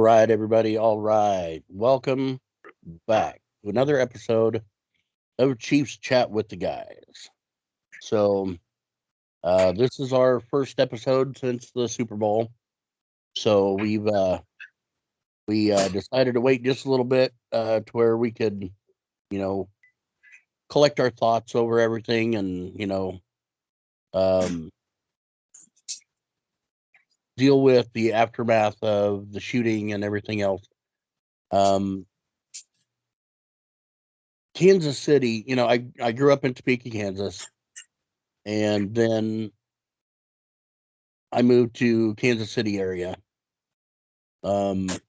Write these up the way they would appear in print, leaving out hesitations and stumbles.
right, everybody. All right. Welcome back to another episode of Chiefs Chat with the Guys. So, this is our first episode since the Super Bowl. So we decided to wait just a little bit to where we could, you know, collect our thoughts over everything and um, deal with the aftermath of the shooting and everything else. Kansas City, I grew up in Topeka, Kansas, and then I moved to Kansas City area. I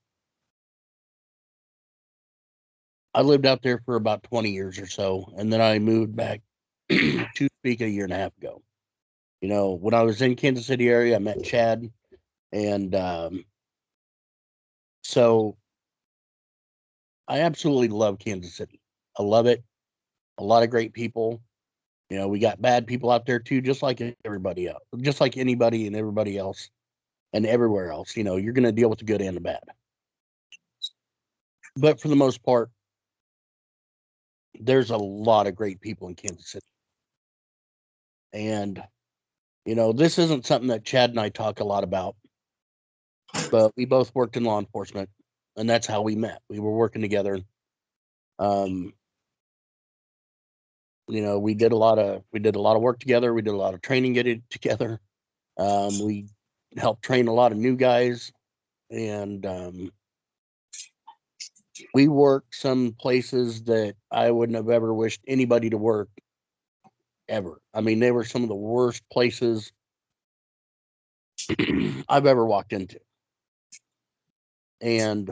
lived out there for about 20 years or so, and then I moved back to Topeka a year and a half ago. When I was in Kansas City area, I met Chad, and so I absolutely love Kansas City. I love it. A lot of great people. We got bad people out there too, just like everybody else, just like anybody and everybody else and everywhere else. You're going to deal with the good and the bad. But for the most part, there's a lot of great people in Kansas City. And, this isn't something that Chad and I talk a lot about, but we both worked in law enforcement, and that's how we met. We were working together. We did a lot of work together. We did a lot of training getting together. We helped train a lot of new guys, and we worked some places that I wouldn't have ever wished anybody to work ever. I mean, they were some of the worst places I've ever walked into. And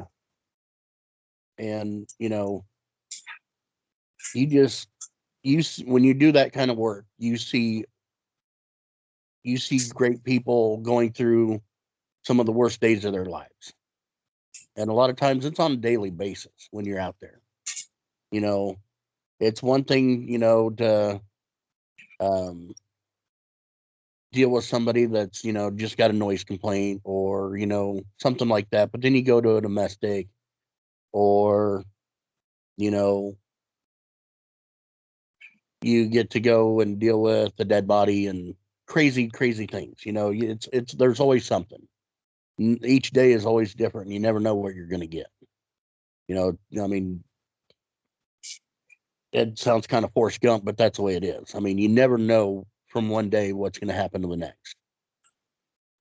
when you do that kind of work, you see great people going through some of the worst days of their lives. And a lot of times it's on a daily basis when you're out there. It's one thing, to deal with somebody that's, just got a noise complaint or, something like that. But then you go to a domestic or, you get to go and deal with the dead body and crazy things. There's always something. Each day is always different. You never know what you're going to get. I mean, it sounds kind of Forrest Gump, but that's the way it is. I mean, you never know from one day what's going to happen to the next.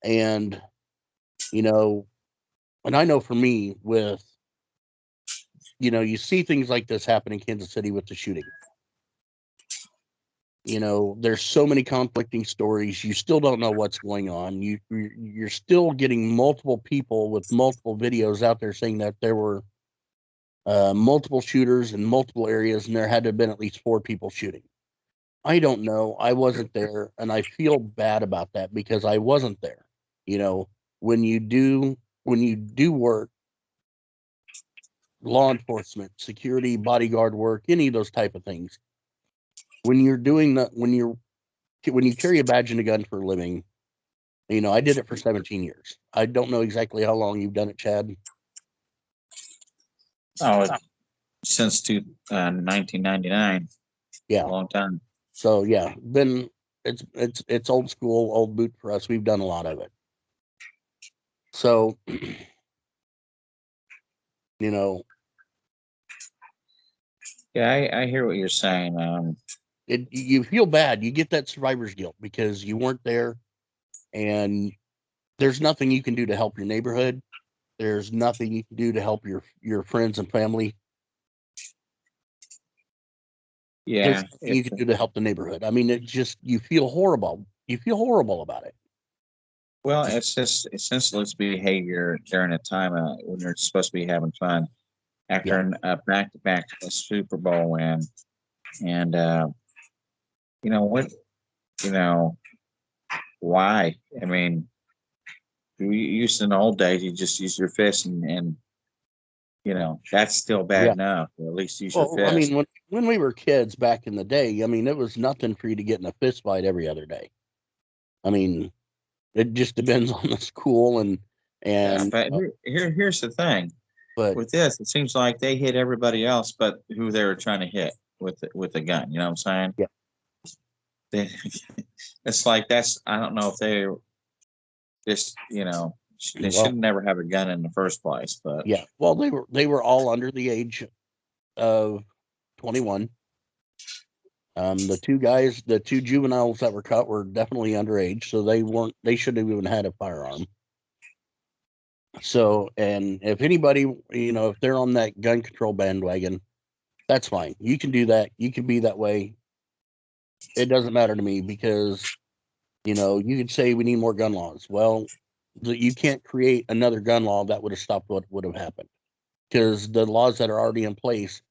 And, and I know for me with, you see things like this happen in Kansas City with the shooting. There's so many conflicting stories. You still don't know what's going on. You're still getting multiple people with multiple videos out there saying that there were multiple shooters in multiple areas, and there had to have been at least 4 people shooting. I don't know. I wasn't there, and I feel bad about that because I wasn't there. When you do work, law enforcement, security, bodyguard work, any of those type of things, when you're doing that, when you carry a badge and a gun for a living, I did it for 17 years. I don't know exactly how long you've done it, Chad. Oh, since 1999. Yeah, a long time. So yeah, it's old school, old boot for us. We've done a lot of it. So, Yeah, I hear what you're saying. you feel bad. You get that survivor's guilt because you weren't there, and there's nothing you can do to help your neighborhood. There's nothing you can do to help your friends and family. Yeah, There's nothing you can do to help the neighborhood. I mean, it's just you feel horrible. You feel horrible about it. Well, it's just senseless behavior during a time when you're supposed to be having fun after a back-to-back Super Bowl win, and you know what? You know why? I mean, you used in the old days, you just use your fist, and that's still bad enough. Or at least use your fist. I mean, when we were kids back in the day, I mean, it was nothing for you to get in a fist fight every other day. I mean, it just depends on the school and And but here's the thing. but With this, it seems like they hit everybody else but who they were trying to hit with the gun. You know what I'm saying? yeah, They, it's like that's I don't know if they just they well, should never have a gun in the first place. But yeah, well, they were all under the age of 21. The two juveniles that were caught were definitely underage, so they shouldn't have even had a firearm. So, and if anybody, if they're on that gun control bandwagon, that's fine. You can do that. You can be that way. It doesn't matter to me because, you could say we need more gun laws. Well, you can't create another gun law that would have stopped what would have happened because the laws that are already in place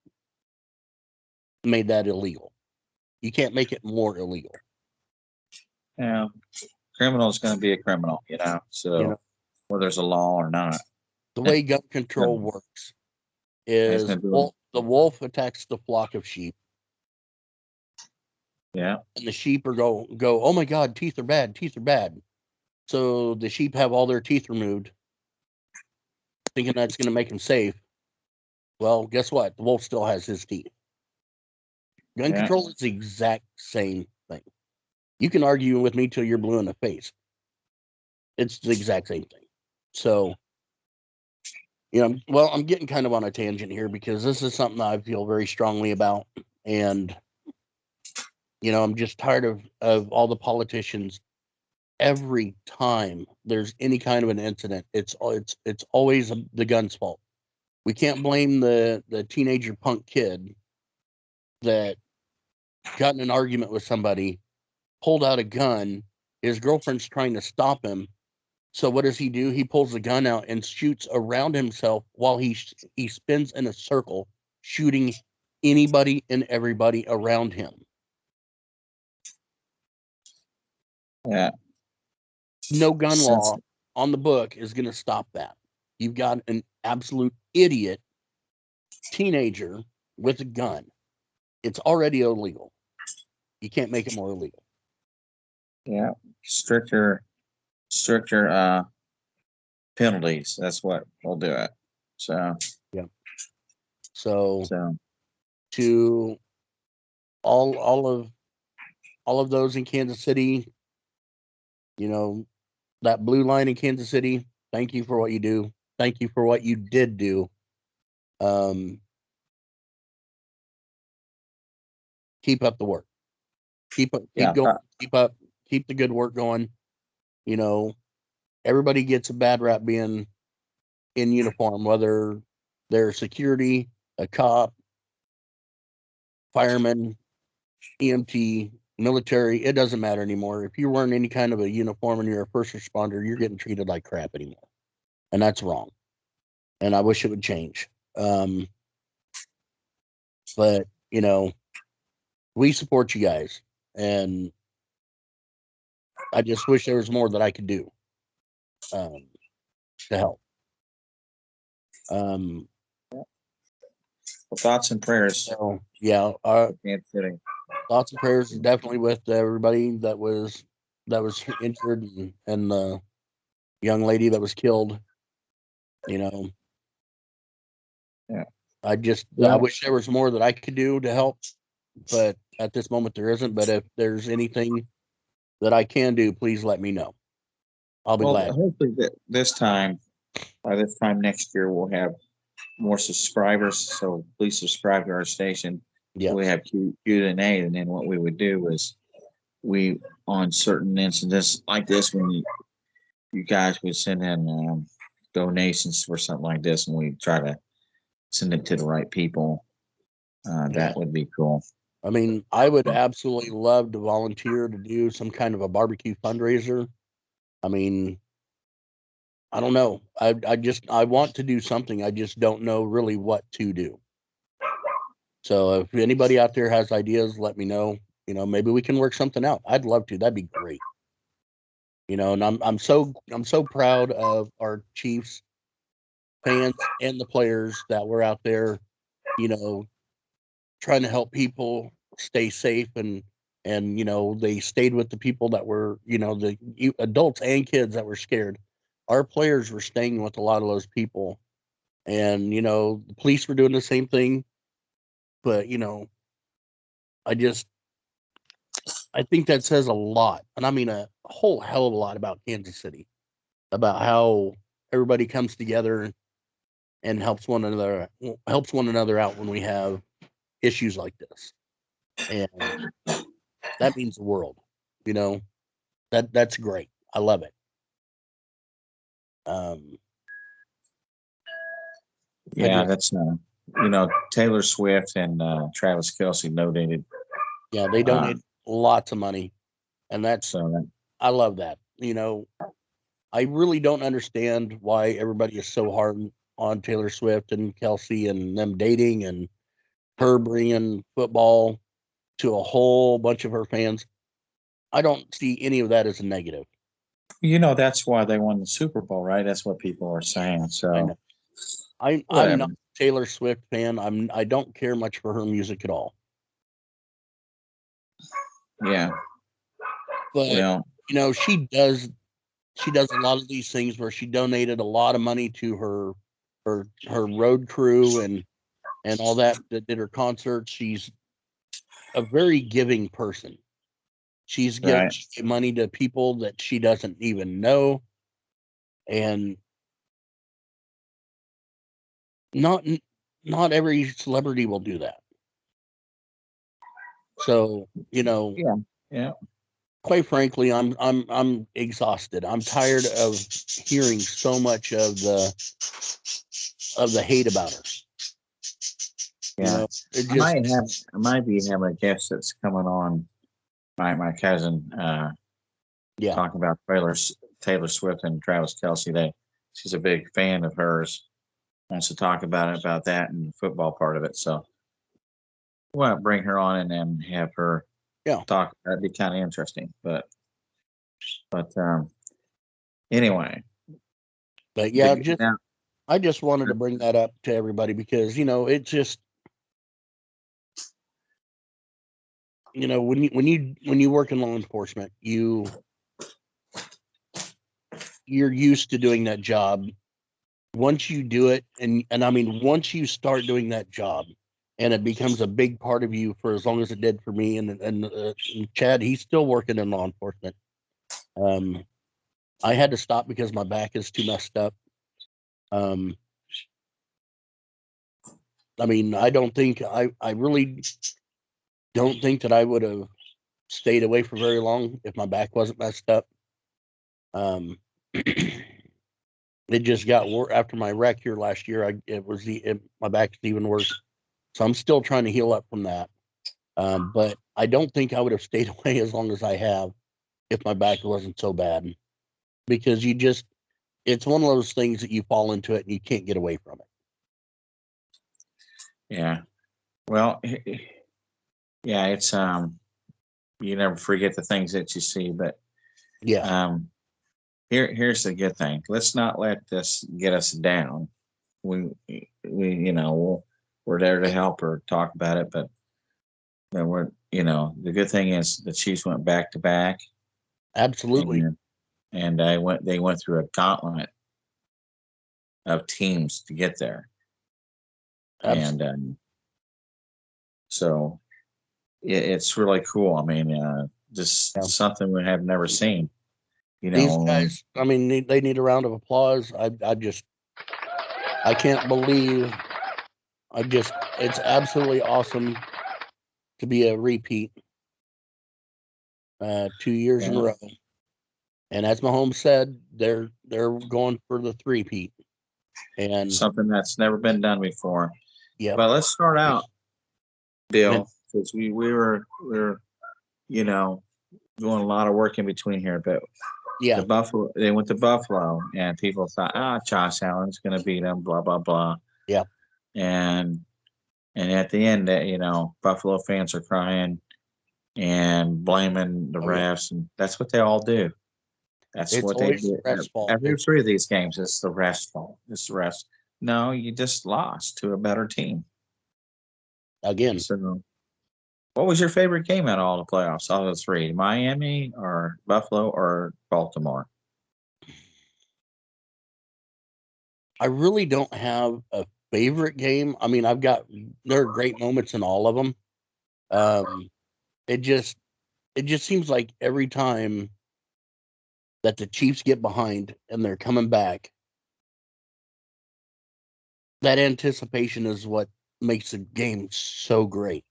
made that illegal. You can't make it more illegal. criminal is going to be a criminal, You So know, whether there's a law or not, the way gun control criminal. works It's is going to do the wolf attacks the flock of sheep, Yeah, and the sheep go, oh my god, teeth are bad, teeth are bad. So the sheep have all their teeth removed, thinking that's going to make them safe. Well, guess what? The wolf still has his teeth. Gun yeah, control is the exact same thing. You can argue with me till you're blue in the face. It's the exact same thing. So, well, I'm getting kind of on a tangent here because this is something I feel very strongly about. And, I'm just tired of all the politicians. Every time there's any kind of an incident, it's always the gun's fault. We can't blame the teenager punk kid that got in an argument with somebody, pulled out a gun. His girlfriend's trying to stop him. So what does he do? He pulls the gun out and shoots around himself while he spins in a circle, shooting anybody and everybody around him. yeah. No gun Since law on the book is going to stop that. You've got an absolute idiot teenager with a gun. It's already illegal. You can't make it more illegal. yeah, stricter penalties. That's what will do it. So Yeah. So so to all of those in Kansas City, that blue line in Kansas City, thank you for what you do. Thank you for what you did do. Keep up the work. Keep yeah, going. Keep the good work going. Everybody gets a bad rap being in uniform, whether they're security, a cop, fireman, EMT, military. It doesn't matter anymore. If you're wearing any kind of a uniform and you're a first responder, you're getting treated like crap anymore, and that's wrong. And I wish it would change. But we support you guys, and I just wish there was more that I could do to help. Um, well, thoughts and prayers. so yeah, thoughts and prayers definitely with everybody that was injured, and the young lady that was killed. Yeah. I wish there was more that I could do to help, but at this moment there isn't. But if there's anything that I can do, please let me know. I'll be glad. Hopefully by this time next year, we'll have more subscribers. So please subscribe to our station. Yeah. We have Q&A, and then what we would do is we on certain incidents like this when you guys would send in donations for something like this, and we try to send it to the right people. That would be cool. I mean, I would absolutely love to volunteer to do some kind of a barbecue fundraiser. I mean, I don't know. I want to do something. I just don't know really what to do. So if anybody out there has ideas, let me know. Maybe we can work something out. I'd love to. That'd be great. And I'm so proud of our Chiefs fans and the players that were out there, trying to help people stay safe, and they stayed with the people that were, the adults and kids that were scared. our players were staying with a lot of those people, and the police were doing the same thing. But I think that says a lot, and I mean a whole hell of a lot about Kansas City, about how everybody comes together and helps one another out when we have issues like this, and that means the world. You know that's great. I love it. Um, Yeah, that's Taylor Swift and Travis Kelsey donated. Yeah, they donate lots of money, and So I love that. I really don't understand why everybody is so hard on Taylor Swift and Kelsey and them dating and her bringing football to a whole bunch of her fans. I don't see any of that as a negative. that's why they won the Super Bowl, right? That's what people are saying. I So know. I'm not whatever. a Taylor Swift fan. I don't care much for her music at all. Yeah. But Well, she does a lot of these things where she donated a lot of money to her road crew and all that did her concerts. She's a very giving person. She's right. giving money to people that she doesn't even know, and not not every celebrity will do that. So Yeah. Yeah. quite frankly, I'm exhausted. I'm tired of hearing so much of the hate about her. Yeah. It I just might be having a guest that's coming on. My cousin yeah, talking about Taylor Swift and Travis Kelsey. She's a big fan of hers. Wants to talk about that and the football part of it. So we'll bring her on and then have her yeah. talk. That'd be kind of interesting. But anyway, But yeah, the, now I just wanted to bring that up to everybody because it's just when you work in law enforcement, you're used to doing that job. Once you do it, and I mean, once you start doing that job, and it becomes a big part of you for as long as it did for me, and Chad, he's still working in law enforcement. Um, I had to stop because my back is too messed up. Um, I mean, I really don't think that I would have stayed away for very long if my back wasn't messed up. Um, it just got worse after my wreck here last year. My back's even worse, so I'm still trying to heal up from that. But I don't think I would have stayed away as long as I have if my back wasn't so bad, because it's one of those things that you fall into it and you can't get away from it. yeah. Well, yeah. It's you never forget the things that you see, but Yeah, um, here's the good thing. Let's not let this get us down. We're there to help her talk about it, but the good thing is the Chiefs went back to back, absolutely. and they went through a gauntlet of teams to get there, and Absolutely. so it's really cool. I mean, just Yeah. something we have never seen. These guys, I mean, they need a round of applause. I can't believe. It's absolutely awesome to be a repeat 2 years in a Yeah, row. And as Mahomes said, they're going for the three-peat. And something that's never been done before. yep, But let's start out, and Bill, because we were you know doing a lot of work in between here. But yeah, the Buffalo, they went to Buffalo, and people thought, Josh Allen's going to beat them, blah blah blah, yeah. and at the end, Buffalo fans are crying and blaming the Oh yeah, refs, and that's what they all do. That's it's what they always the do. ref's fault. Every three of these games, it's the refs' fault. It's the refs. No, you just lost to a better team. Again, So, what was your favorite game out of all the playoffs? All the three, Miami or Buffalo or Baltimore? I really don't have a favorite game. I mean, there are great moments in all of them. Um, it just seems like every time that the Chiefs get behind and they're coming back, that anticipation is what makes the game so great,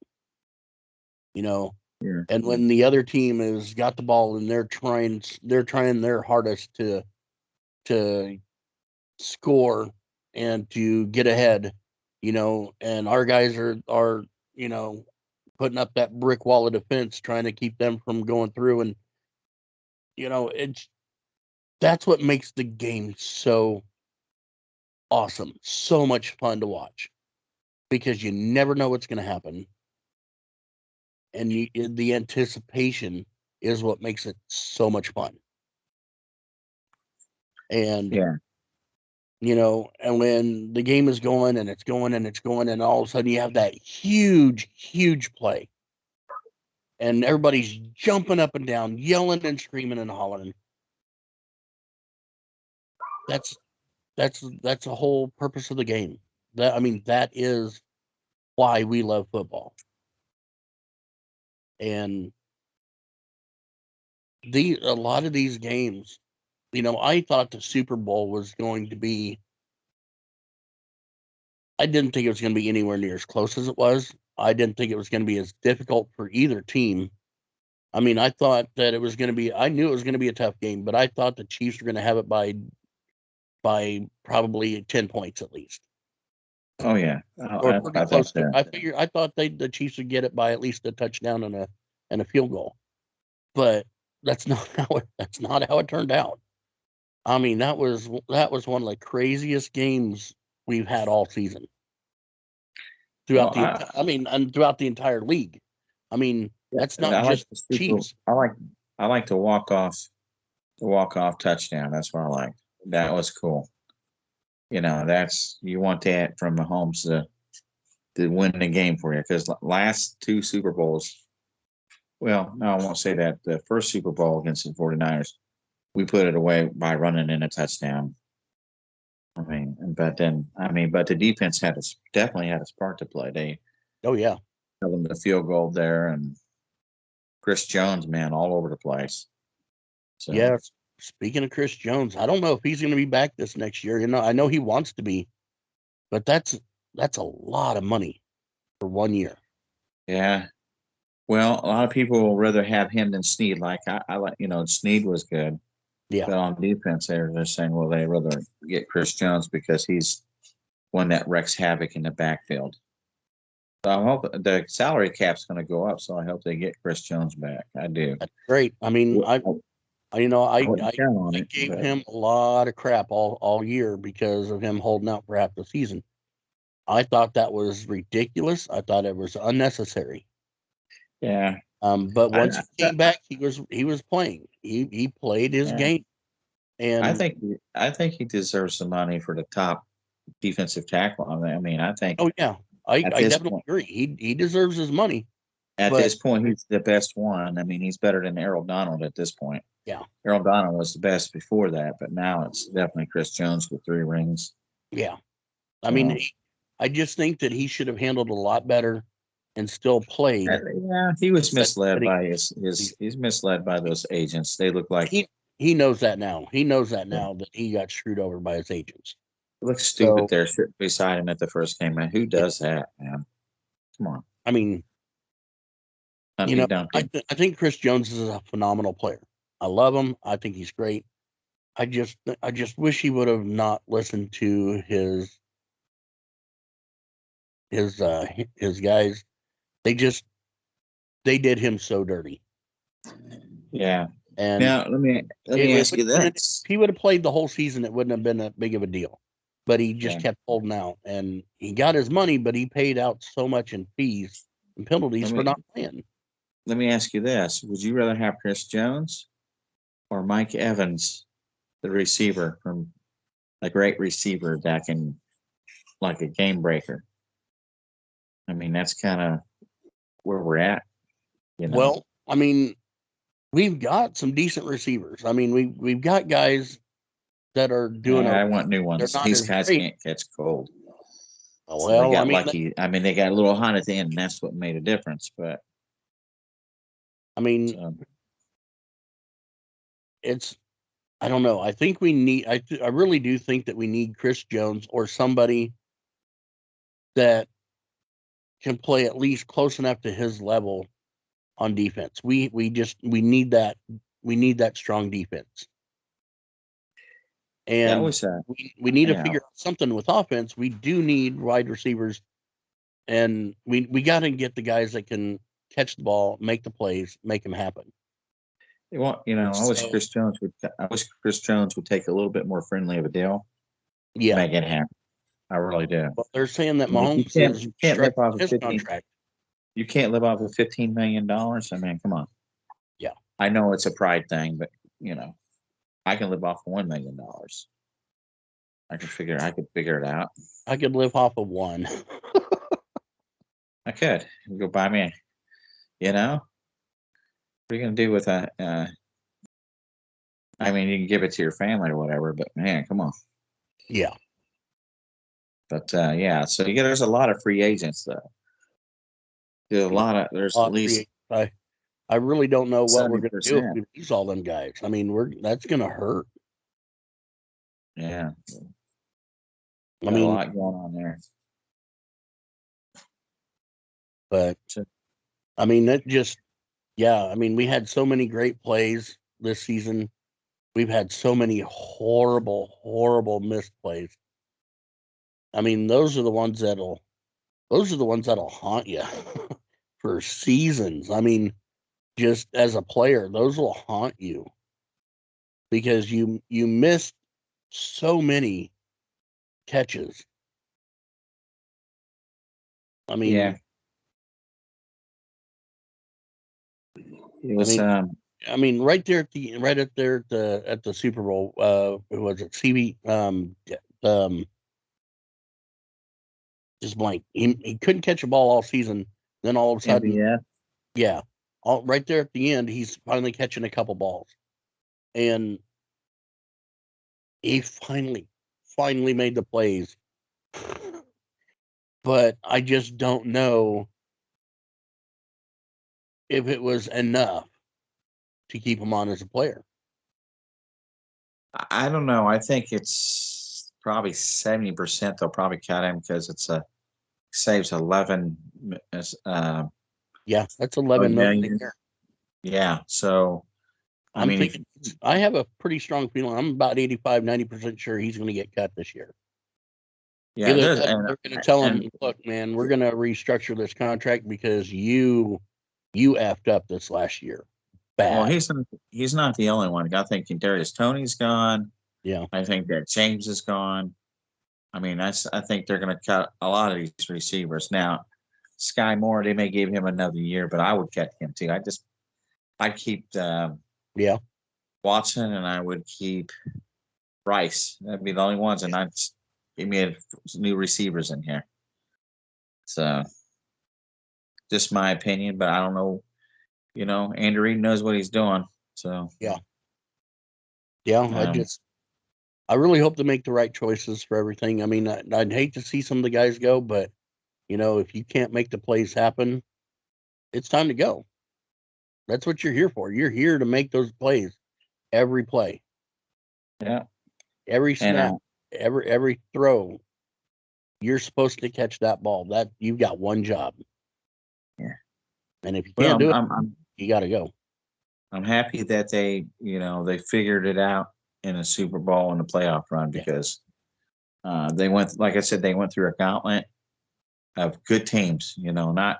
you know. Yeah. And when the other team has got the ball and they're trying their hardest to score and to get ahead, and our guys are you know putting up that brick wall of defense trying to keep them from going through, and it's that's what makes the game so awesome, so much fun to watch because you never know what's going to happen, and the anticipation is what makes it so much fun. And Yeah. and when the game is going and it's going and it's going, and all of a sudden you have that huge, huge play, and everybody's jumping up and down, yelling and screaming and hollering. That's that's the whole purpose of the game. That is why we love football. And a lot of these games, I thought the Super Bowl was going to be. I didn't think it was going to be anywhere near as close as it was. I didn't think it was going to be as difficult for either team. I mean, I thought that it was going to be. I knew it was going to be a tough game, but I thought the Chiefs were going to have it by probably 10 points at least, Oh yeah. or pretty I thought close to. that. I thought the Chiefs would get it by at least a touchdown and a field goal, but that's not how it turned out. I mean, that was one of the craziest games we've had all season Well, and throughout the entire league. I mean, that's not I like just the super. Chiefs. I like the walk off touchdown. That's what I like. That was cool. That's you want that from Mahomes to win the game for you because last two Super Bowls. Well, no, I won't say that. The first Super Bowl against the 49ers, we put it away by running in a touchdown. But the defense definitely had a spark to play. They Oh yeah, held them to the field goal there, and Chris Jones, man, all over the place. So yeah. Speaking of Chris Jones, I don't know if he's going to be back this next year. I know he wants to be, but that's a lot of money for 1 year. yeah, well, a lot of people will rather have him than Snead. Like I like, Snead was good, Yeah, but on defense, they're saying, well, they rather get Chris Jones because he's one that wrecks havoc in the backfield. So I hope the salary cap's going to go up. So I hope they get Chris Jones back. I do. that's great. I mean, I wouldn't count on I it, gave but him a lot of crap all year because of him holding out for half the season. I thought that was ridiculous. I thought it was unnecessary. yeah, But I, once he I, came back, he was playing. He played his yeah, game, and I think he deserves some money for the top defensive tackle. I think oh yeah, I at I this definitely point, agree. He deserves his money, at but this point, he's the best one. He's better than Errol Donald at this point. yeah, Errol Donald was the best before that, but now it's definitely Chris Jones with 3 rings. yeah. I mean, So I just think that he should have handled a lot better and still played yeah, he was instead of misled getting. by he's misled by those agents. They look like He knows that now. He knows that now that he got screwed over by his agents. look stupid So there sitting beside him at the first game, man. Who yeah, does that, man? Come on. I mean, Humpty Dumpty. I think Chris Jones is a phenomenal player. I love him. I think he's great. I just wish he would have not listened to his guys. They just they did him so dirty. Yeah. And Now let it, me it ask would you if this. he would have played the whole season, it wouldn't have been that big of a deal. But he just Yeah. kept holding out, and he got his money, but he paid out so much in fees and penalties Let for me not playing. let me ask you this. Would you rather have Chris Jones or Mike Evans, the receiver from a great receiver that can like a game breaker? That's kind of where we're at, you know. Well, I mean, we've got some decent receivers. I mean, we've got guys that are doing I want new they're ones. not These as guys great. can't catch cold. So they Well, I got mean, lucky. I mean, they got a little hot at the end, and that's what made a difference. But so, it's I don't know. I think we need. I really do think that we need Chris Jones or somebody that can play at least close enough to his level on defense. We need that. We need that strong defense, that and was we need to yeah. figure out something with offense. We do need wide receivers, and we got to get the guys that can catch the ball, make the plays, make them happen. Well, I wish Chris Jones would take a little bit more friendly of a deal to Yeah, make it happen. I really do. well, they're saying that You Mahomes can't is you can't live off stretching of his 15. contract. You can't live off of $15 million. I mean, come on. Yeah, I know it's a pride thing, but I can live off of $1 million. I could figure it out. I could live off of one. I could go buy me. What are you gonna do with that? I mean, you can give it to your family or whatever, but man, come on. Yeah. But yeah, so there's a lot of free agents though. There's at least I really don't know what we're 70%. gonna do if we lose all them guys. I mean, that's gonna hurt. Yeah. I mean, a lot going on there. But I mean, I mean, we had so many great plays this season. We've had so many horrible, horrible missed plays. I mean, those are the ones that'll haunt you for seasons. I mean, just as a player, those will haunt you because you missed so many catches. I mean, Yeah. It was I mean, right there at the Super Bowl, was it CB? Just blank. He couldn't catch a ball all season. Then all of a sudden, yeah, right there at the end, he's finally catching a couple balls, and he finally made the plays. But I just don't know if it was enough to keep him on as a player. I don't know. I think it's probably 70%. They'll probably cut him because saves 11. Yeah, that's 11 million a year. Yeah, so I'm thinking. I have a pretty strong feeling. I'm about 85-90% sure he's going to get cut this year. Yeah, they're going to tell him, look, man, we're going to restructure this contract because you effed up this last year. Bad. Well, he's not the only one. I think Darius Toney's gone. Yeah. I think that James is gone. I mean, I think they're going to cut a lot of these receivers. Now, Sky Moore, they may give him another year, but I would cut him too. I'd keep Watson, and I would keep Rice. That'd be the only ones, and I'd give me new receivers in here. So, just my opinion, but I don't know. Andy Reid knows what he's doing. So yeah. I really hope to make the right choices for everything. I mean, I'd hate to see some of the guys go, but if you can't make the plays happen, it's time to go. That's what you're here for. You're here to make those plays every play. Yeah. Every snap, every throw, you're supposed to catch that ball. That you've got one job. Yeah. And if you can't do it, you got to go. I'm happy that they figured it out in a Super Bowl and a playoff run because they went, like I said, they went through a gauntlet of good teams. Not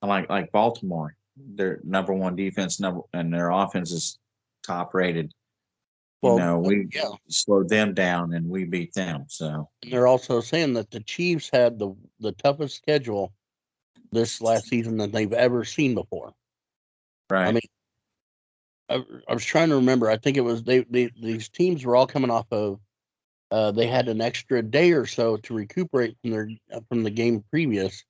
like Baltimore, their number one defense, and their offense is top rated. We slowed them down and we beat them. So and they're also saying that the Chiefs had the toughest schedule this last season that they've ever seen before. Right. I mean, I was trying to remember. I think it was these teams were all coming off of. They had an extra day or so to recuperate from the game previous.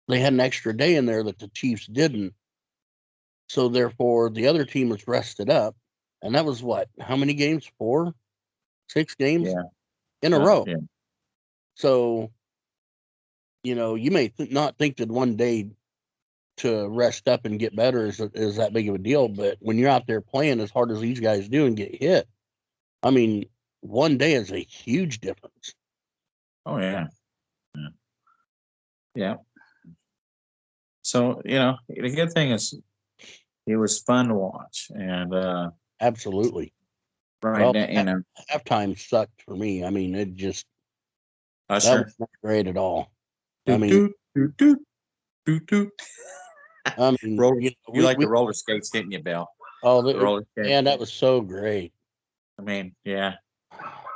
They had an extra day in there that the Chiefs didn't. So therefore, the other team was rested up, and that was what? How many games? 4? 6 games Yeah. in a row. Yeah. So, you may not think that one day to rest up and get better is that big of a deal, but when you're out there playing as hard as these guys do and get hit, I mean, one day is a huge difference. Oh yeah. Yeah. Yeah. So, the good thing is it was fun to watch. And Absolutely. right Well, now, halftime sucked for me. I mean, that was Usher. not great at all. I Doot, mean, doot, doot, doot, doot, doot. Roller, you we like the roller skates, didn't you, Bill? oh, The roller skates. man, that was so great. I mean, yeah,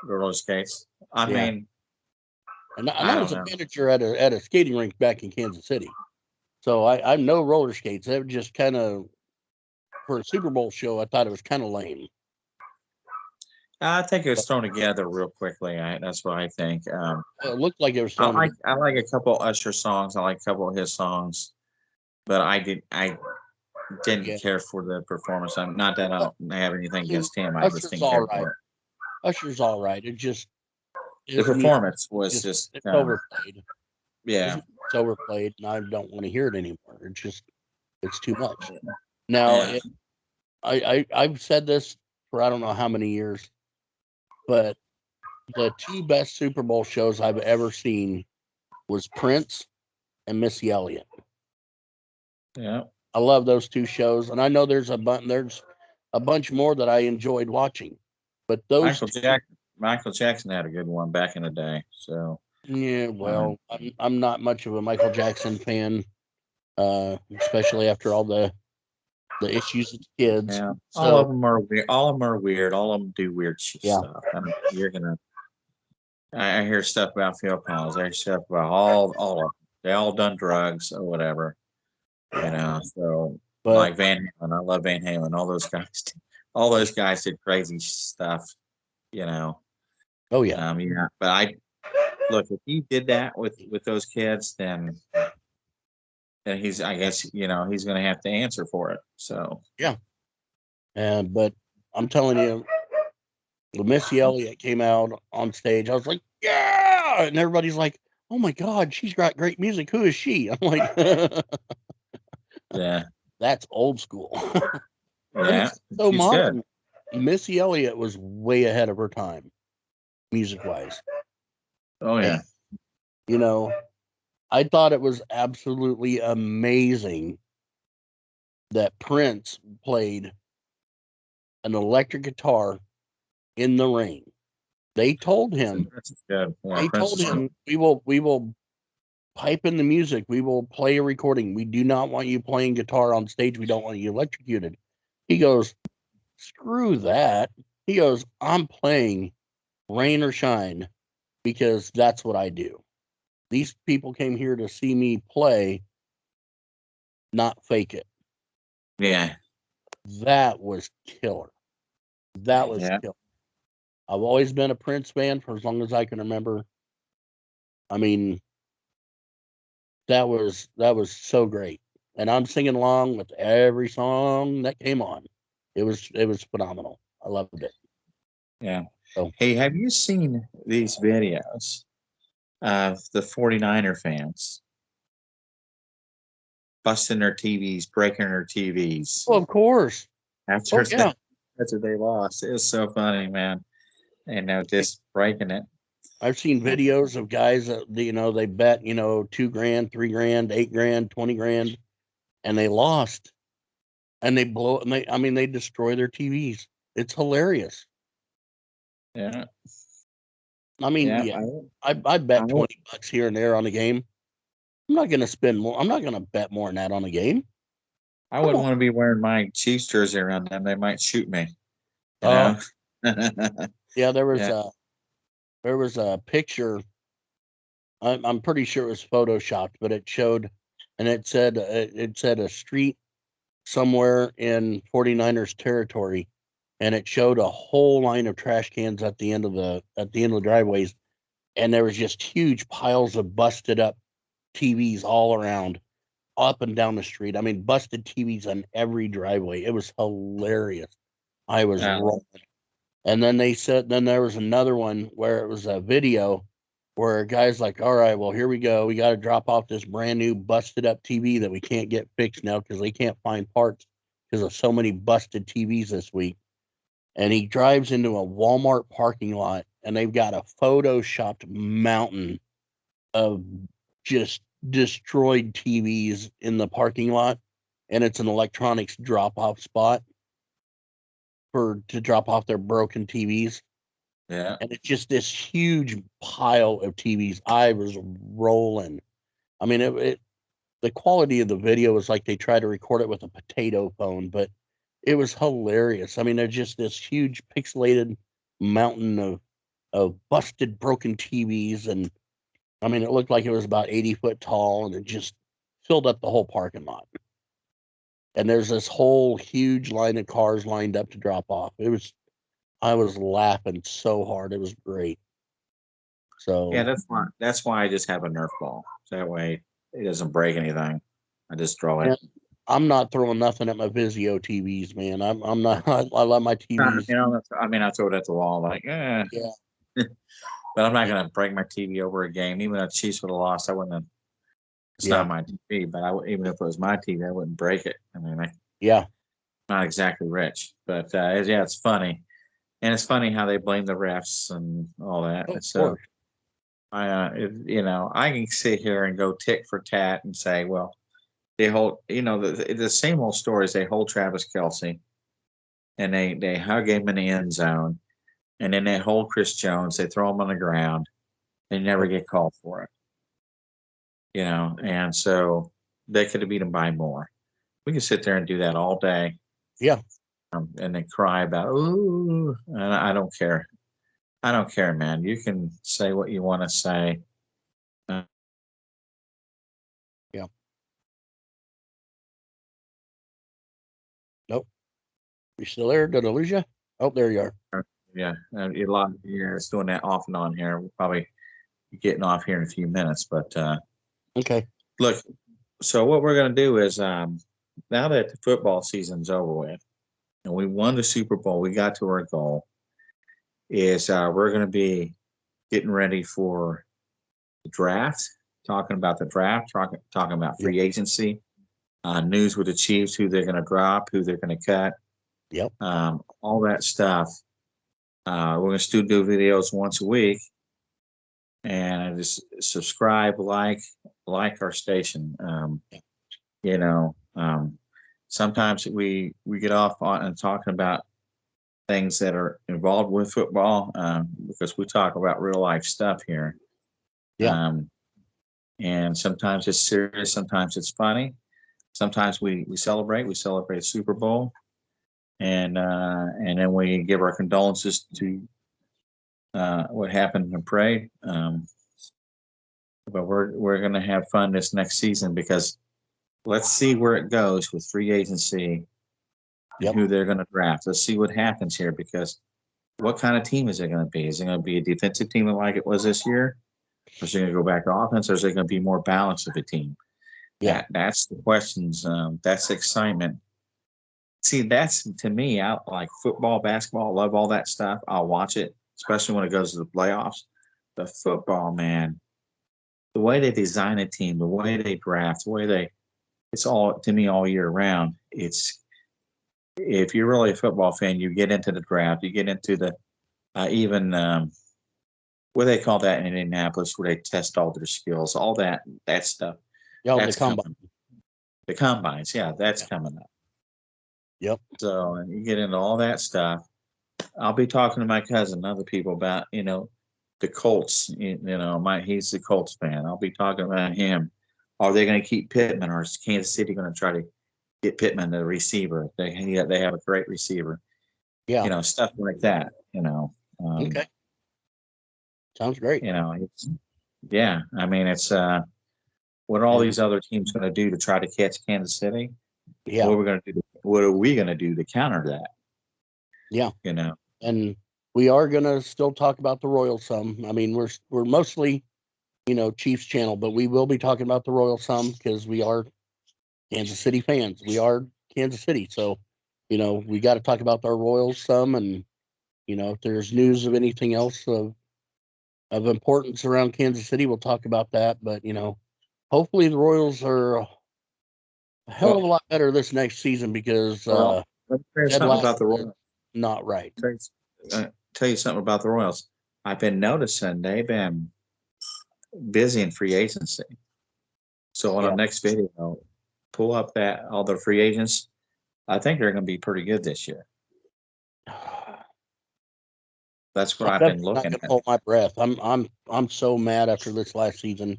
the roller skates. I Yeah. mean, And I I was don't a know. manager at a skating rink back in Kansas City. So I know roller skates. They were just kind of, for a Super Bowl show, I thought it was kind of lame. I think it was thrown together real quickly. That's what I think. It looked like it was I thrown like together. I like a couple Usher songs. I like a couple of his songs, but I didn't Yeah. care for the performance. I'm not that I don't have anything against him. I just Usher's didn't care all right. for it. Usher's all right. It just The performance was just it's overplayed. yeah. It's overplayed, and I don't want to hear it anymore. It's too much. Now, Yeah. I've said this for I don't know how many years, but the 2 best Super Bowl shows I've ever seen was Prince and Missy Elliott. Yeah. I love those 2 shows, and I know there's a bunch more that I enjoyed watching, but those Michael 2, Jackson. Michael Jackson had a good one back in the day. So yeah. um, Well, I'm not much of a Michael Jackson fan, especially after all the issues with kids. yeah, all So of them are weird. All of them are weird. All of them do weird yeah, stuff. I mean, you're gonna. I hear stuff about Phil Collins. I hear stuff about all of them. They all done drugs or whatever. So but like Van Halen, I love Van Halen. All those guys, all those guys did crazy stuff. You know, oh yeah, yeah. But I look if he did that with those kids, then he's I guess he's going to have to answer for it. So yeah. And but I'm telling you, when Missy Elliott came out on stage, I was like, yeah, and everybody's like, oh my god, she's got great music. Who is she? I'm like, yeah, that's old school. But yeah, it's so she's good. modern. Missy Elliott was way ahead of her time, music wise. Oh And yeah, you know, I thought it was absolutely amazing that Prince played an electric guitar in the rain. They told him, Prince is good. Yeah, Prince is good. we will pipe in the music. We will play a recording. We do not want you playing guitar on stage. We don't want you electrocuted. He goes, screw that. He goes, I'm playing rain or shine because that's what I do. These people came here to see me play, not fake it. Yeah, That was killer. That was yeah, killer. I've always been a Prince fan for as long as I can remember. I mean, that was so great. And I'm singing along with every song that came on. It was phenomenal. I loved it. yeah. So Hey, have you seen these videos of the 49er fans busting their TVs, breaking their TVs of course. after Oh yeah. after they lost? It was so funny, man. And they're just breaking it. I've seen videos of guys that they bet, $2,000, $3,000, $8,000, $20,000, and they lost. And they blow and they destroy their TVs. It's hilarious. Yeah, I mean, yeah. yeah. I bet I, $20 here and there on a game. I'm not gonna spend more. I'm not gonna bet more than that on a game. I Come wouldn't on. want to be wearing my Chiefs jersey around them. They might shoot me. You Uh know. yeah, Yeah. there was a picture. I'm pretty sure it was photoshopped, but it showed, and it said a street somewhere in 49ers territory, and it showed a whole line of trash cans at the end of the driveways, and there was just huge piles of busted up TVs all around, up and down the street. I mean, busted TVs on every driveway. It was hilarious. I was Uh, rolling. And then they said, then there was another one where it was a video where a guy's like, all right, well, here we go. We got to drop off this brand new busted up TV that we can't get fixed now because they can't find parts because of so many busted TVs this week. And he drives into a Walmart parking lot and they've got a photoshopped mountain of just destroyed TVs in the parking lot. And it's an electronics drop off spot to drop off their broken TVs. Yeah. And it's just this huge pile of TVs. I was rolling. I mean, the quality of the video was like they tried to record it with a potato phone, but it was hilarious. I mean, there's just this huge pixelated mountain of busted, broken TVs, and I mean, it looked like it was about 80 foot tall, and it just filled up the whole parking lot. And there's this whole huge line of cars lined up to drop off. I was laughing so hard. It was great. So Yeah, that's why I just have a Nerf ball. So that way it doesn't break anything. I just throw it. I'm not throwing nothing at my Vizio TVs, man. I'm not. I love my TVs. I mean, I throw it at the wall, like, Yeah. But I'm not gonna break my TV over a game. Even if the Chiefs would have lost, I wouldn't have. It's Yeah. not my TV, but even if it was my TV, I wouldn't break it. I mean, I'm Yeah. not exactly rich, but yeah, it's funny, and it's funny how they blame the refs and all that. Oh, of So course. I can sit here and go tick for tat and say, well, they hold, the same old stories. They hold Travis Kelce, and they hug him in the end zone, and then they hold Chris Jones. They throw him on the ground. They never get called for it. And so they could have beat him by more. We can sit there and do that all day. Yeah. And then cry about, ooh, and I don't care. I don't care, man. You can say what you want to say. Yeah. Nope. You still there? Did I lose you? Oh, there you are. Yeah, a lot. Yeah, it's doing that off and on here. We'll probably be getting off here in a few minutes, but Okay. look. So what we're going to do is, now that the football season's over with, and we won the Super Bowl, we got to our goal. Is we're going to be getting ready for the draft, talking about the draft, talking about Yep. free agency, news with the Chiefs, who they're going to drop, who they're going to cut, Yep. all that stuff. We're going to still do videos once a week, and just subscribe, like our station. Sometimes we get off on and talking about things that are involved with football, because we talk about real life stuff here. Yeah. And sometimes it's serious, sometimes it's funny, sometimes we celebrate Super Bowl, and then we give our condolences to what happened and pray. But we're gonna have fun this next season, because let's see where it goes with free agency and Yep. who they're gonna draft. Let's see what happens here, because what kind of team is it going to be? Is it going to be a defensive team like it was this year? Or is it going to go back to offense? Or is it going to be more balance of a team? Yeah. That's the questions. That's excitement. See, that's to me, I like football, basketball, love all that stuff. I'll watch it, especially when it goes to the playoffs. The football, man, the way they design a team, the way they draft, it's all to me all year round. If you're really a football fan, you get into the draft, you get into the even what do they call that in Indianapolis, where they test all their skills, all that stuff. Yeah. The That's combine. coming. The combines, yeah, that's coming up. Yep. So you get into all that stuff. I'll be talking to my cousin and other people about the Colts. He's the Colts fan. I'll be talking about him. Are they going to keep Pittman, or is Kansas City going to try to get Pittman the receiver? They have a great receiver. Yeah. Stuff like that. Okay. Sounds great. Yeah. I mean, it's what are all these other teams going to do to try to catch Kansas City? Yeah. What are we going to do? What are we going to do to counter that? Yeah. You And we are going to still talk about the Royals some. I mean, we're mostly, Chiefs channel, but we will be talking about the Royals some because we are Kansas City fans. We are Kansas City. So, we got to talk about our Royals some, and, if there's news of anything else of importance around Kansas City, we'll talk about that. But hopefully the Royals are a hell of a lot better this next season because Well, let me tell you Ted something about Lasso the is Royals. not right. Tell you something about the Royals. I've been noticing they've been busy in free agency. So on Yeah. the next video, pull up that all the free agents. I think they're going to be pretty good this year. That's what I'm I've been definitely not looking gonna at. hold my breath. I'm so mad after this last season.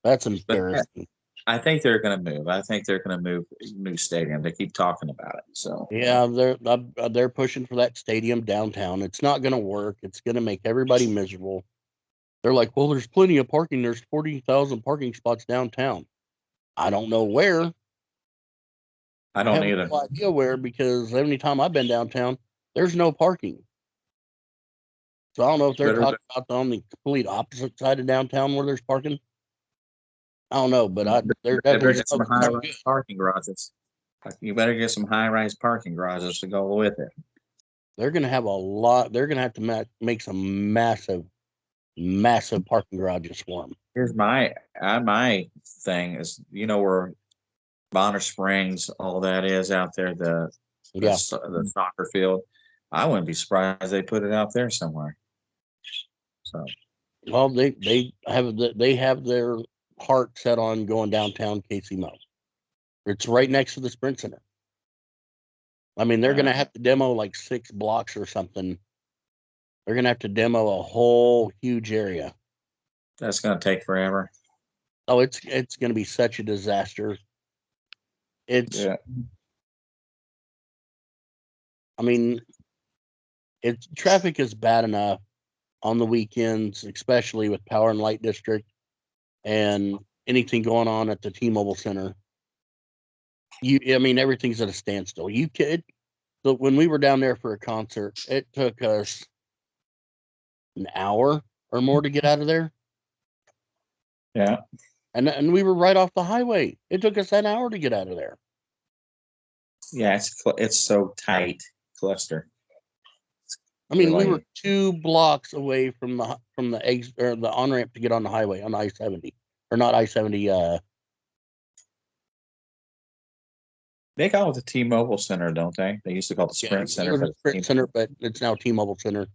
That's But embarrassing. I think they're going to move. I think they're going to move new stadium. They keep talking about it. So Yeah, they're pushing for that stadium downtown. It's not gonna work. It's gonna make everybody miserable. They're like, well, there's plenty of parking. There's 40,000 parking spots downtown. I don't know where. I I don't have either. no idea where because every time I've been downtown, there's no parking. So I don't know if they're Better, talking about on the complete opposite side of downtown where there's parking. I don't know, but they're they better definitely get some smoking something good. high-rise parking garages. You better get some high-rise parking garages to go with it. They're going to have a lot. They're going to have to make some massive, massive parking garages for them. Here's my thing is where Bonner Springs, all that is out there, Yeah. the soccer field. I wouldn't be surprised they put it out there somewhere. So Well, they have their heart set on going downtown KC It's right next to the Sprint Center. I mean, they're going to have to demo like 6 blocks or something. They're going to have to demo a whole huge area. that's going to take forever. Oh, it's going to be such a disaster. I mean, traffic is bad enough on the weekends, especially with Power and Light District and anything going on at the T-Mobile Center. I mean, everything's at a standstill. So when we were down there for a concert, it took us an hour or more to get out of there. Yeah. And we were right off the highway. It took us an hour to get out of there. Yeah, it's so tight cluster. I mean, we were 2 blocks away from the exit or the on ramp to get on the highway on I-70, or not I-70. They call it the T-Mobile Center, don't they? They used to call it the Sprint Center. It was a Sprint Center, but it's now T-Mobile Center.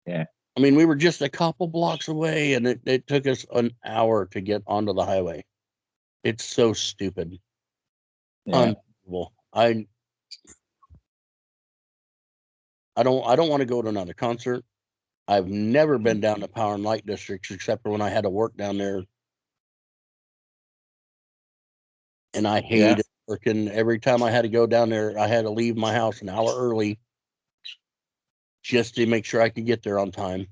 Yeah. I mean, we were just a couple blocks away, and it took us an hour to get onto the highway. It's so stupid. Yeah. Unbelievable. I don't want to go to another concert. I've never been down to Power and Light Districts except for when I had to work down there. And I hated working. Every time I had to go down there, I had to leave my house an hour early just to make sure I could get there on time.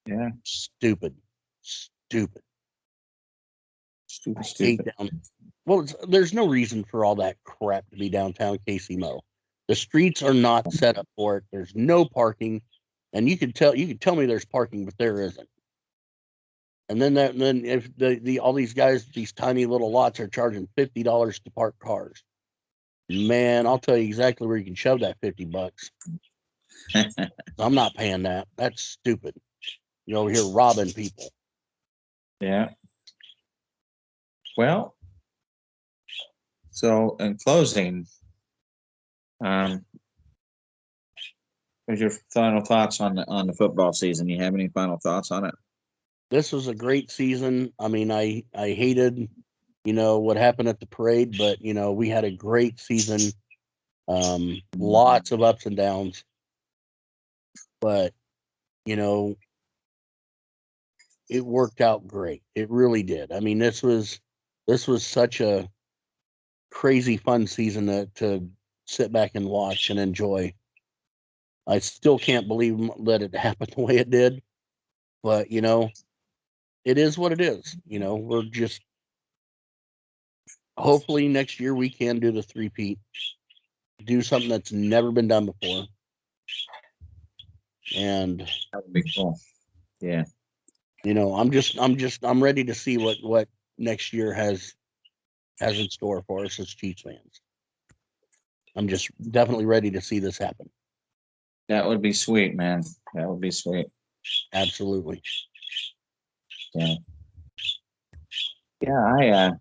Yeah. Stupid. Stupid. Well, there's no reason for all that crap to be downtown KC. The streets are not set up for it. There's no parking, and you could tell me there's parking, but there isn't. And then if all these guys, these tiny little lots are charging $50 to park cars, man, I'll tell you exactly where you can shove that $50. I'm not paying that. That's stupid. You're over here robbing people. Yeah. Well, so in closing, what's your final thoughts on the football season? You have any final thoughts on it? This was a great season. I mean, I hated, what happened at the parade, but we had a great season. Lots of ups and downs, but it worked out great. It really did. I mean, this was such a crazy fun season to sit back and watch and enjoy. I still can't believe that it happened the way it did, but it is what it is. We're just hopefully next year we can do the three-peat, do something that's never been done before, and That would be cool. Yeah. I'm ready to see what next year has in store for us as Chiefs fans. I'm just definitely ready to see this happen. That would be sweet, man. That would be sweet. Absolutely. Yeah. Yeah,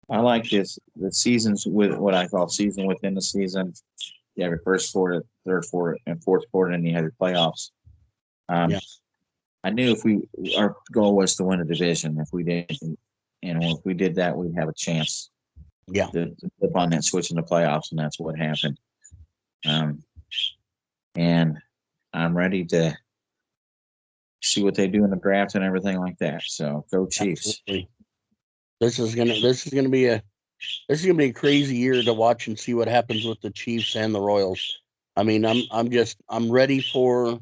I like the seasons with what I call season within the season. You have your first quarter, third quarter, and fourth quarter, and you have your playoffs. Um, Yeah. I knew if we our goal was to win a division. If we did, if we did that, we'd have a chance Yeah. to flip on that switch in the playoffs, and that's what happened. Um, and I'm ready to see what they do in the draft and everything like that. So go Chiefs. Absolutely. This is gonna be a crazy year to watch and see what happens with the Chiefs and the Royals. I mean, I'm ready for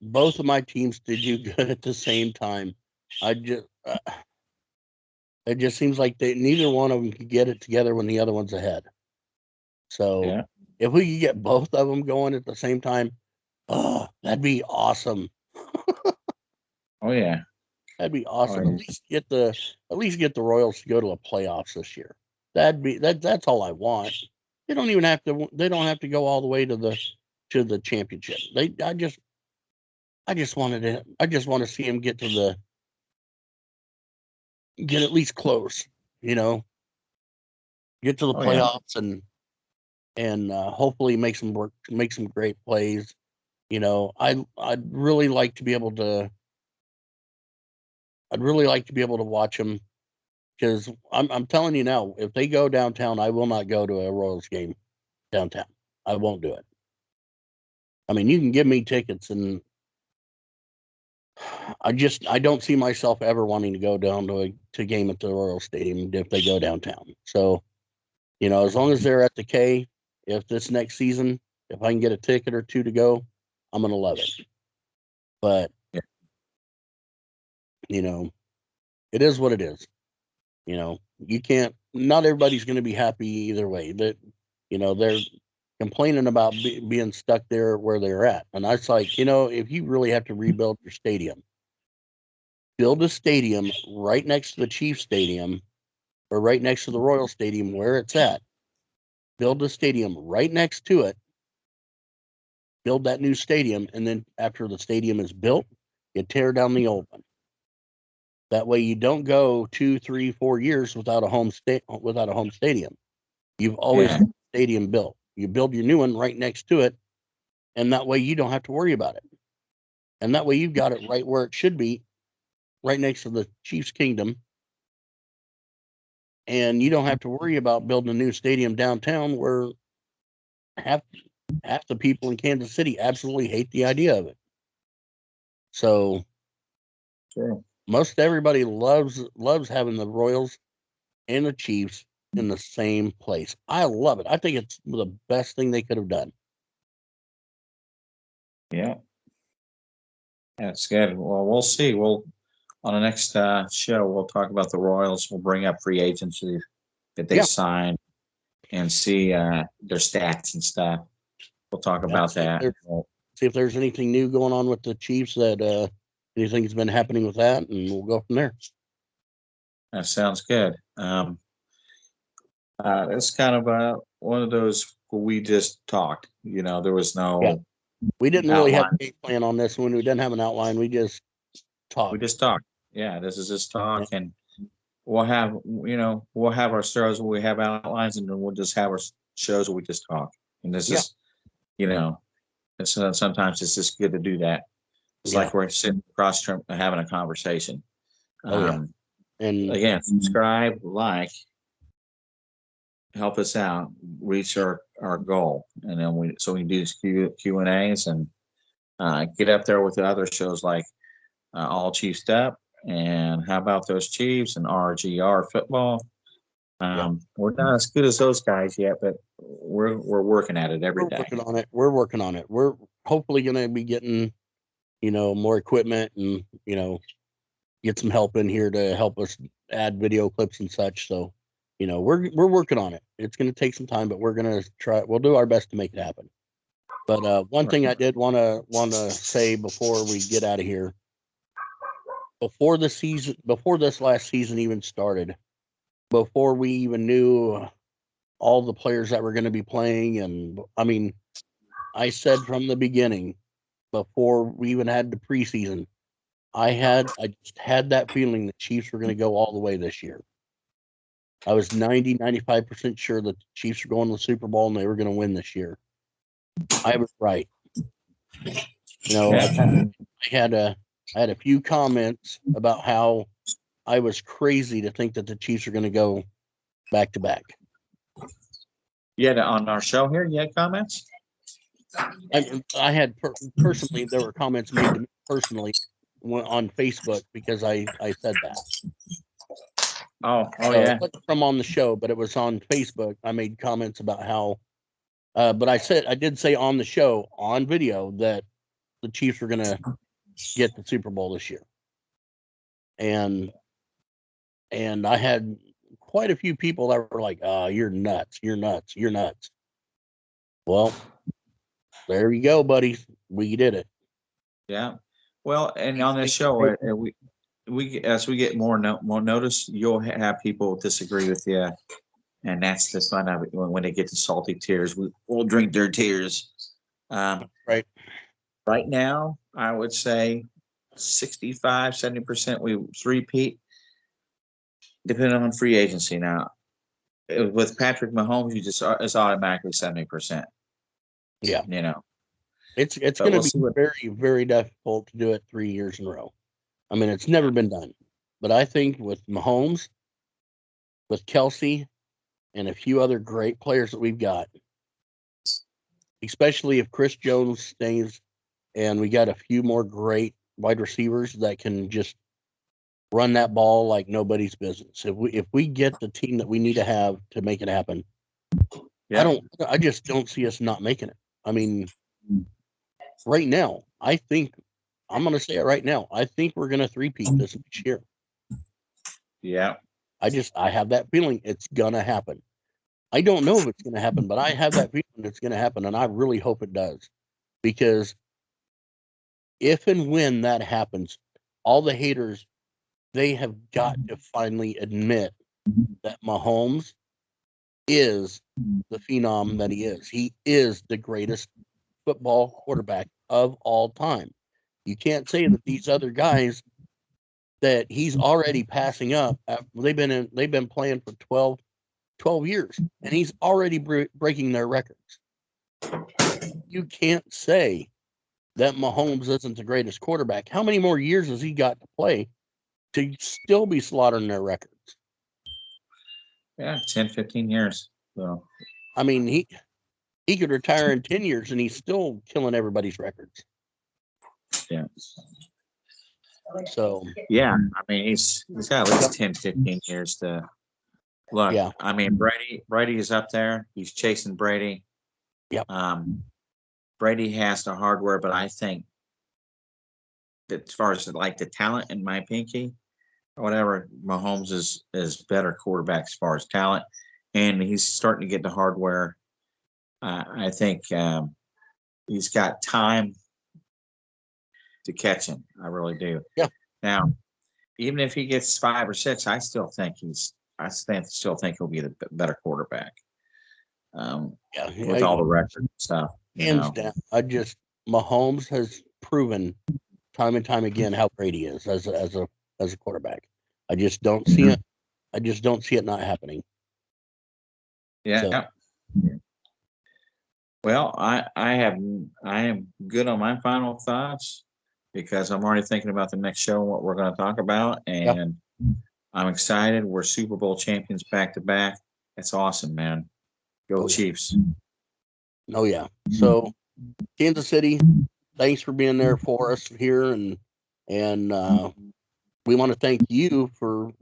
both of my teams to do good at the same time. I just it just seems like neither one of them could get it together when the other one's ahead. So Yeah. if we could get both of them going at the same time, oh, that'd be awesome. Oh yeah. That'd be Oh awesome. yeah. At least get the Royals to go to the playoffs this year. That's all I want. They don't have to go all the way to the championship. I just want to see them get at least close, you know, get to the Oh yeah. playoffs and hopefully make some great plays. You know, I'd really like to be able to watch them because I'm telling you now, if they go downtown, I will not go to a Royals game downtown. I won't do it. I mean, you can give me tickets, and I don't see myself ever wanting to go down to a game at the Royal Stadium if they go downtown. So, you know, as long as they're at the K, if this next season, if I can get a ticket or two to go, I'm gonna love it. But Yeah. you know, it is what it is. You know, you can't. Not everybody's going to be happy either way. That you know they're complaining about being stuck there where they're at, and I was like, you know, if you really have to rebuild your stadium, build a stadium right next to the Chiefs Stadium or right next to the Royal Stadium where it's at. Build a stadium right next to it. Build that new stadium, and then after the stadium is built, you tear down the old one. That way, you don't go 2, 3, 4 years without a home stadium. You've always Yeah. had a stadium built. You build your new one right next to it, and that way you don't have to worry about it. And that way you've got it right where it should be, right next to the Chiefs Kingdom, and you don't have to worry about building a new stadium downtown where half half the people in Kansas City absolutely hate the idea of it. So Sure. most everybody loves having the Royals and the Chiefs in the same place. I love it. I think it's the best thing they could have done. Yeah. That's good. Well, we'll see. We'll on the next show we'll talk about the Royals. We'll bring up free agency that they Yeah, signed and see their stats and stuff. We'll talk yeah. about that. See if there's anything new going on with the Chiefs that anything's been happening with that, and we'll go from there. That sounds good. It's kind of one of those where we just talked. There was Yeah, no we didn't really have outline. a game plan on this one. We didn't have an outline. We just We talked. just talked. Yeah, this is just Yeah, talk, and we'll have our shows where we have outlines, and then we'll just have our shows where we just talk. And this yeah, is, you know, sometimes it's just good to do that. It's yeah. like we're sitting across from having a conversation. Oh yeah. Um, And Again, subscribe, like, help us out, reach our goal, and then we can do Q and A's and get up there with the other shows like All Chiefs Up and How About Those Chiefs and RGR Football. yeah, We're not as good as those guys yet, but we're working at it every we're day. working on it. We're working on it. We're hopefully going to be getting more equipment and get some help in here to help us add video clips and such. So we're working on it. It's going to take some time, but we're going to try. We'll do our best to make it happen. But one thing I did want to say before we get out of here, before this last season even started, before we even knew all the players that were going to be playing, and I mean, I said from the beginning, before we even had the preseason, I just had that feeling the Chiefs were going to go all the way this year. I was 95% sure that the Chiefs were going to the Super Bowl and they were going to win this year. I was right. You know, I had a few comments about how I was crazy to think that the Chiefs are going to go back to back. Yeah, on our show here, you had comments? I had personally, there were comments made to me personally on Facebook because I said that. Oh, So yeah. it wasn't from on the show, but it was on Facebook. I made comments about how, but I did say on the show, on video, that the Chiefs were going to get the Super Bowl this year. And I had quite a few people that were like, you're nuts. You're nuts. You're nuts. Well, there you go, buddy. We did it. Yeah. Well, and on this show, we as we get more notice, you'll have people disagree with you, and that's the fun of it. When they get to salty tears, we'll drink their tears. Right. Right now, I would say 65, 70% we repeat, depending on free agency. Now, with Patrick Mahomes, it's automatically 70%. Yeah. You know, it's going to be very, very difficult to do it 3 years in a row. I mean, it's never been done. But I think with Mahomes, with Kelsey, and a few other great players that we've got, especially if Chris Jones stays, and we got a few more great wide receivers that can just run that ball like nobody's business. If we get the team that we need to have to make it happen, I just don't see us not making it. I mean, right now, I think I'm going to say it right now. I think we're going to three-peat this next year. Yeah. I have that feeling it's going to happen. I don't know if it's going to happen, but I have that feeling it's going to happen, and I really hope it does. Because if and when that happens, all the haters, they have got to finally admit that Mahomes is the phenom that he is. He is the greatest football quarterback of all time. You can't say that these other guys that he's already passing up. They've been playing for 12 years, and he's already breaking their records. You can't say that Mahomes isn't the greatest quarterback. How many more years has he got to play to still be slaughtering their records? Yeah, 10, 15 years. So, I mean, he could retire in 10 years and he's still killing everybody's records. Yeah. So, yeah, I mean, he's got at least 10, 15 years to look. Yeah. I mean, Brady is up there. He's chasing Brady. Yep. Brady has the hardware, but I think that as far as like the talent in my pinky or whatever, Mahomes is better quarterback as far as talent, and he's starting to get the hardware. I think he's got time to catch him. I really do. Yeah. Now, even if he gets 5 or 6, I still think he'll be the better quarterback. With all the records and stuff. Hands down. Mahomes has proven time and time again how great he is as a quarterback. I just don't see it. I just don't see it not happening. Yeah. So. Well, I am good on my final thoughts because I'm already thinking about the next show and what we're going to talk about, and I'm excited. We're Super Bowl champions back to back. That's awesome, man. Go Chiefs. Oh yeah. So Kansas City, thanks for being there for us here, and we want to thank you for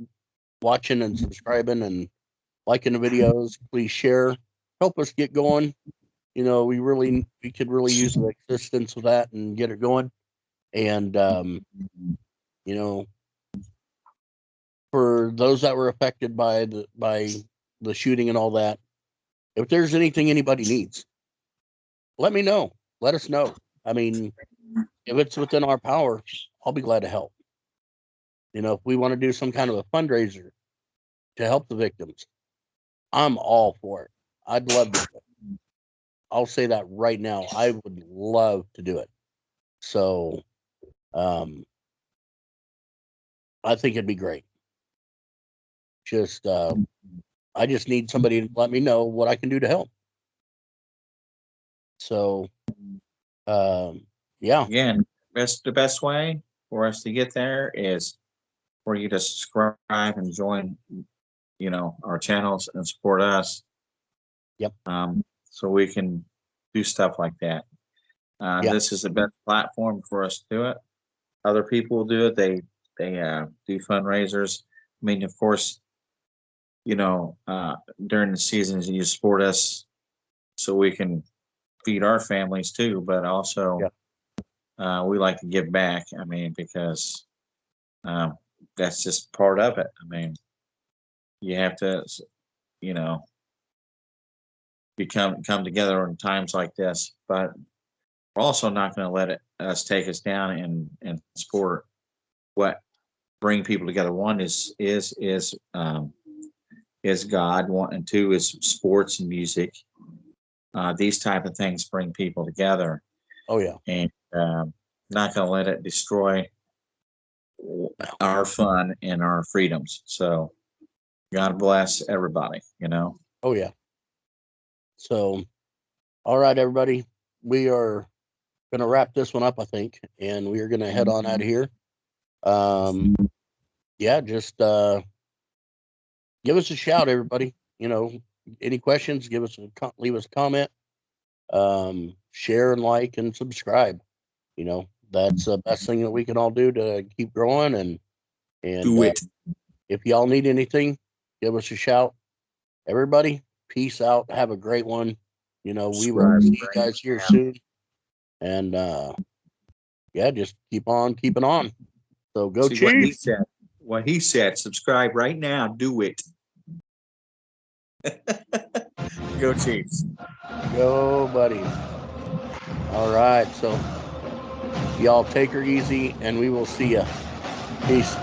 watching and subscribing and liking the videos. Please share, help us get going. You know, we could really use the assistance with that and get it going. And you know, for those that were affected by the shooting and all that, if there's anything anybody needs, let me know. Let us know. I mean, if it's within our power, I'll be glad to help. You know, if we want to do some kind of a fundraiser to help the victims, I'm all for it. I'd love to do it. I'll say that right now. I would love to do it. So, I think it'd be great. Just, I just need somebody to let me know what I can do to help. So, yeah. Again, the best way for us to get there is for you to subscribe and join, our channels and support us. Yep. So we can do stuff like that. Yeah. This is the best platform for us to do it. Other people do it. They do fundraisers. I mean, of course, during the seasons you support us so we can feed our families too, but also we like to give back. I mean, because that's just part of it. I mean, you have to, come together in times like this, but we're also not going to let us take us down and support what bring people together. One is God. One and two is sports and music. These type of things bring people together. Oh yeah. And not going to let it destroy our fun and our freedoms. So God bless everybody. Oh yeah. So, all right, everybody, we are going to wrap this one up, I think, and we are going to head on out of here. Yeah, just give us a shout, everybody. Any questions, leave us a comment, share and like and subscribe. That's the best thing that we can all do to keep growing. And do it. If y'all need anything, give us a shout. Everybody, peace out. Have a great one. We will see you guys here soon. And yeah, just keep on keeping on. So go Chiefs. What he said, subscribe right now. Do it. Go Chiefs. Go, buddies. All right. So y'all take her easy and we will see ya. Peace.